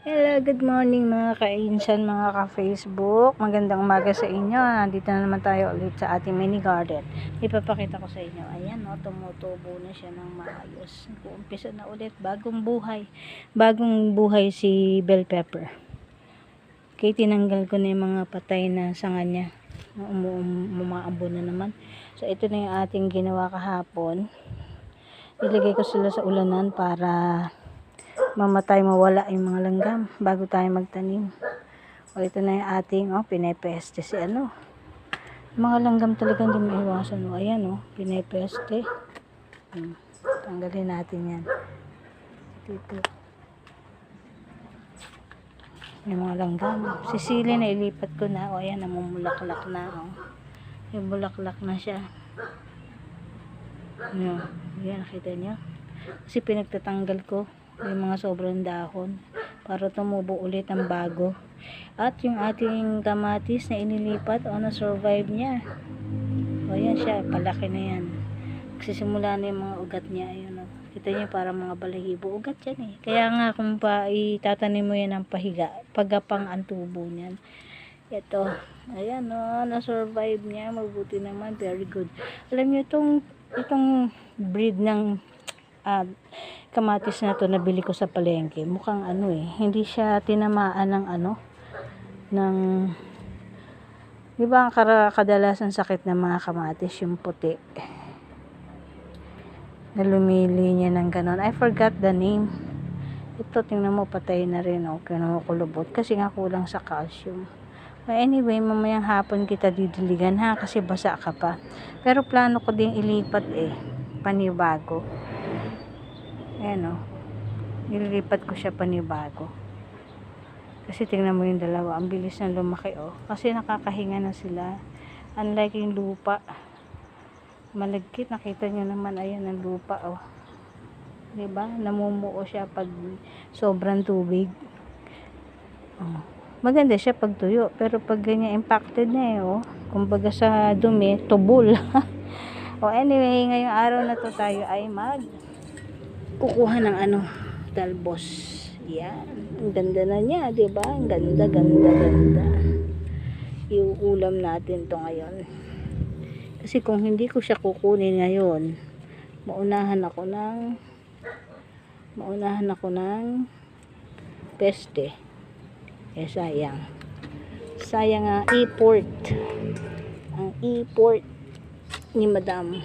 Hello, good morning mga kainsan, mga ka-Facebook. Magandang umaga sa inyo. Nandito na naman tayo ulit sa ating mini garden. Ipapakita ko sa inyo. Ayan, no, tumutubo na siya ng maayos. Nag-uumpisa na ulit. Bagong buhay. Bagong buhay si bell pepper. Okay, tinanggal ko na yung mga patay na sanga niya. Umaambon na naman. So, ito na yung ating ginawa kahapon. Ilagay ko sila sa ulanan para mamatay, mawala yung mga langgam bago tayo magtanim. O ito na yung ating pinepeste si mga langgam talagang hindi maiwasan. Ayan pinepeste. Tanggalin natin yan dito yung mga langgam. Sisili na ilipat ko na. Ayan, namumulaklak na. Yung bulaklak na siya. Ayan, nakita nyo kasi pinagtatanggal ko yung mga sobrang dahon para tumubo ulit ang bago. At yung ating kamatis na inilipat, na-survive niya. Ayan siya, palaki na yan. Nagsisimula na yung mga ugat niya. Ayun, kita niyo para mga balahibo. Ugat yan eh. Kaya nga kung itatanim mo yan ng pahiga, pagapang ang tubo niyan. Ito, ayan na-survive niya. Mabuti naman, very good. Alam niyo itong breed ng kamatis na to nabili ko sa palengke, mukhang hindi siya tinamaan ng di ba ang kadalasan sakit ng mga kamatis yung puti na lumili niya ng ganon. I forgot the name. Ito, tingnan mo, patay na rin. Kinukulubot kasi nga kulang sa calcium. Anyway, mamayang hapon kita didiligan kasi basa ka pa. Pero plano ko din ilipat panibago. Ayan nililipat ko siya panibago. Kasi tingnan mo yung dalawa, ang bilis na lumaki kasi nakakahinga na sila. Unlike yung lupa, malagkit, nakita nyo naman, ayan ang lupa diba? Namumuo siya pag sobrang tubig. Maganda siya pag tuyo, pero pag ganyan impacted na kumbaga sa dumi, tubol. Anyway, ngayong araw na to tayo ay kukuha ng talbos. Yan, ang ganda na niya, diba? Ang ganda. Iuulam natin to ngayon. Kasi kung hindi ko siya kukunin ngayon, maunahan ako ng peste. Sayang ang import ni madam.